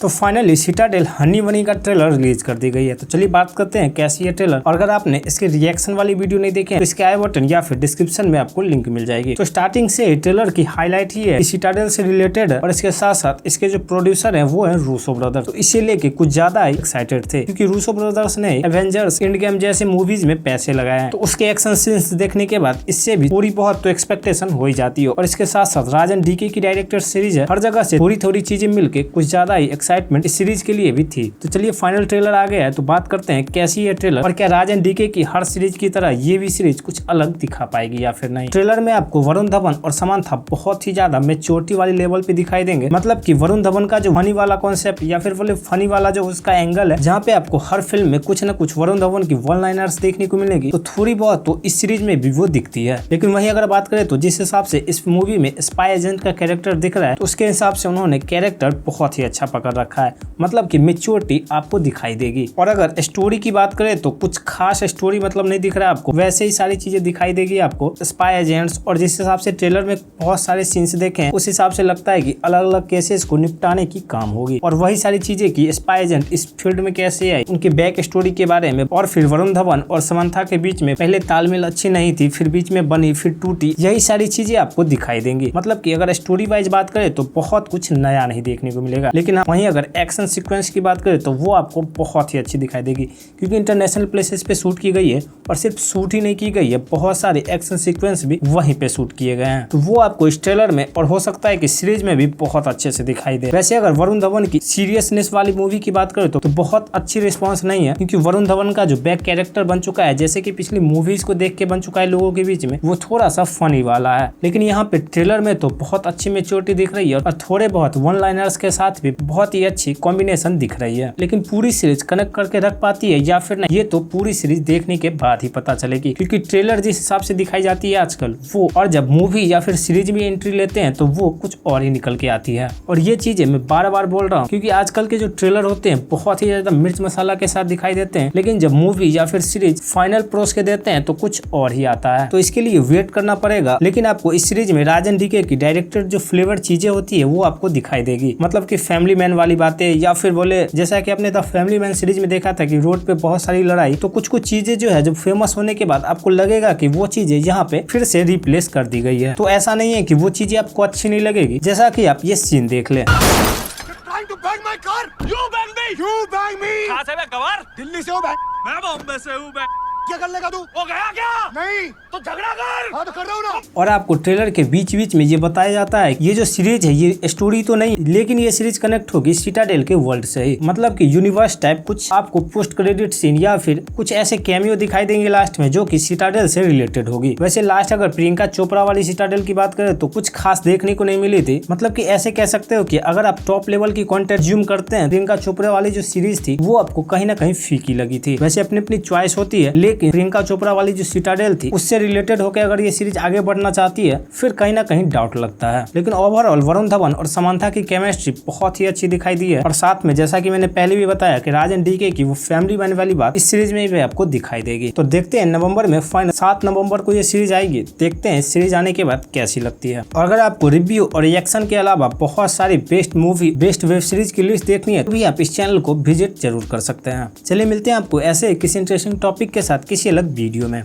तो finally Citadel Honey बनी का ट्रेलर रिलीज कर दी गई है। तो चलिए बात करते हैं कैसी है ट्रेलर। और अगर आपने इसके रिएक्शन वाली वीडियो नहीं देखे तो इसके आई बटन या फिर डिस्क्रिप्शन में आपको लिंक मिल जाएगी। तो स्टार्टिंग से ट्रेलर की हाईलाइट ही है कि सिटाडेल से रिलेटेड है और इसके साथ साथ इसके जो प्रोड्यूसर है वो है रूसो ब्रदर्स। तो इसे लेके कुछ ज्यादा एक्साइटेड थे क्योंकि रूसो ब्रदर्स ने एवेंजर्स एंड गेम जैसे मूवीज में पैसे लगाए हैं। तो उसके एक्शन सीन्स देखने के बाद इससे भी थोड़ी बहुत तो एक्सपेक्टेशन हो ही जाती है। और इसके साथ साथ राजन डीके की डायरेक्टर सीरीज है, हर जगह से थोड़ी थोड़ी चीजें मिलके कुछ ज्यादा ही एक्साइटमेंट इस सीरीज के लिए भी थी। तो चलिए फाइनल ट्रेलर आ गया है तो बात करते हैं कैसी है ट्रेलर और क्या राजन डीके की हर सीरीज की तरह ये भी सीरीज कुछ अलग दिखा पाएगी या फिर नहीं। ट्रेलर में आपको वरुण धवन और समांथा बहुत ही ज्यादा मेच्योरिटी वाली लेवल पे दिखाई देंगे। मतलब कि वरुण धवन का जो फनी वाला कॉन्सेप्ट या फिर बोले फनी वाला जो उसका एंगल है, जहाँ पे आपको हर फिल्म में कुछ न कुछ वरुण धवन की वन लाइनर्स देखने को मिलेगी, तो थोड़ी बहुत तो इस सीरीज में भी वो दिखती है। लेकिन वहीं अगर बात करें तो जिस हिसाब से इस मूवी में स्पाई एजेंट का कैरेक्टर दिख रहा है तो उसके हिसाब से उन्होंने कैरेक्टर बहुत ही अच्छा पकड़ रखा है। मतलब कि मेच्योरिटी आपको दिखाई देगी। और अगर स्टोरी की बात करें तो कुछ खास स्टोरी मतलब नहीं दिख रहा है आपको, वैसे ही सारी चीजें दिखाई देगी आपको स्पाई एजेंट्स। और जिस हिसाब से ट्रेलर में बहुत सारे सीन्स देखे हैं उस हिसाब से लगता है कि अलग अलग केसेस को निपटाने की काम होगी। और वही सारी चीजें की स्पाई एजेंट इस फील्ड में कैसे आए, उनके बैक स्टोरी के बारे में। और फिर वरुण धवन और समांथा के बीच में पहले तालमेल अच्छी नहीं थी, फिर बीच में बनी, फिर टूटी, यही सारी चीजें आपको दिखाई देंगी। मतलब कि अगर स्टोरी वाइज बात करें तो बहुत कुछ नया नहीं देखने को मिलेगा। लेकिन वहीं अगर एक्शन सीक्वेंस की बात करें तो वो आपको बहुत ही अच्छी दिखाई देगी क्योंकि इंटरनेशनल प्लेसेस पे शूट की गई है। और सिर्फ शूट ही नहीं की गई है, बहुत सारे एक्शन सीक्वेंस भी वहीं पे शूट किए गए हैं। तो वो आपको इस ट्रेलर में और हो सकता है कि सीरीज में भी बहुत अच्छे से दिखाई दे। वैसे अगर वरुण धवन की सीरियसनेस वाली मूवी की बात करें तो बहुत अच्छी रिस्पॉन्स नहीं है क्योंकि वरुण धवन का जो बैक कैरेक्टर बन चुका है, जैसे कि पिछली मूवीज को देख के बन चुका है लोगों के बीच में, वो थोड़ा सा फनी वाला है। लेकिन यहाँ पे ट्रेलर में तो बहुत अच्छी मेच्योरिटी दिख रही है और थोड़े बहुत वन लाइनर्स के साथ भी बहुत ही अच्छी कॉम्बिनेशन दिख रही है। लेकिन पूरी सीरीज कनेक्ट करके रख पाती है या फिर नहीं, ये तो पूरी सीरीज देखने के बाद ही पता चलेगी। क्योंकि ट्रेलर जिस हिसाब से दिखाई जाती है आजकल वो, और जब मूवी या फिर सीरीज में एंट्री लेते हैं तो वो कुछ और ही निकल के आती है। और ये चीजें मैं बार बार बोल रहा हूँ क्योंकि आजकल के जो ट्रेलर होते हैं बहुत ही ज्यादा मिर्च मसाला के साथ दिखाई देते हैं, लेकिन जब मूवी या फिर सीरीज फाइनल परोस के देते हैं तो कुछ और ही आता है। तो इसके लिए वेट करना पड़ेगा। लेकिन आपको इस सीरीज में राजन डीके की डायरेक्टर जो फ्लेवर चीजें होती है वो आपको दिखाई देगी। मतलब कि फैमिली मैन वाली बातें, या फिर बोले जैसा कि आपने द फैमिली मैन सीरीज में देखा था कि रोड पे बहुत सारी लड़ाई, तो कुछ कुछ चीजें जो है जब फेमस होने के बाद आपको लगेगा कि वो चीजें यहाँ पे फिर से रिप्लेस कर दी गई है। तो ऐसा नहीं है कि वो चीजें आपको अच्छी नहीं लगेगी। जैसा कि आप ये सीन देख ले। दिल्ली से हूँ, मैं बॉम्बे से हूँ। क्या कर लेगा तू? वो गया क्या? नहीं तो झगड़ा कर। हाँ तो कर रहा हूँ ना। और आपको ट्रेलर के बीच बीच में ये बताया जाता है कि ये जो सीरीज है ये स्टोरी तो नहीं, लेकिन ये सीरीज कनेक्ट होगी सिटाडेल के वर्ल्ड से ही। मतलब कि यूनिवर्स टाइप कुछ आपको पोस्ट क्रेडिट सीन या फिर कुछ ऐसे कैमियो दिखाई देंगे लास्ट में जो कि सिटाडेल से रिलेटेड होगी। वैसे लास्ट अगर प्रियंका चोपड़ा वाली सिटाडेल की बात करें तो कुछ खास देखने को नहीं मिली थी। मतलब कि ऐसे कह सकते हो कि अगर आप टॉप लेवल की कंटेंट जूम करते हैं, प्रियंका चोपड़ा वाली जो सीरीज थी वो आपको कहीं ना कहीं फीकी लगी थी। वैसे अपनी अपनी चॉइस होती है, लेकिन प्रियंका चोपड़ा वाली जो सिटाडेल थी उससे रिलेटेड होकर अगर ये सीरीज आगे बढ़ना चाहती है फिर कहीं ना कहीं डाउट लगता है। लेकिन ओवरऑल वरुण धवन और समांथा की केमिस्ट्री बहुत ही अच्छी दिखाई दी है। और साथ में जैसा कि मैंने पहले भी बताया कि राजन डीके की वो फैमिली मैन वाली बात इस सीरीज में भी आपको दिखाई देगी। तो देखते हैं नवंबर में फाइनल 7 नवंबर को ये सीरीज आएगी। देखते हैं सीरीज आने के बाद कैसी लगती है। और अगर आपको रिव्यू और रिएक्शन के अलावा बहुत सारी best movie, best web series की लिस्ट देखनी है तो भी आप इस चैनल को विजिट जरूर कर सकते हैं। चलिए मिलते हैं आपको ऐसे किसी इंटरेस्टिंग टॉपिक के साथ किसी अलग वीडियो में।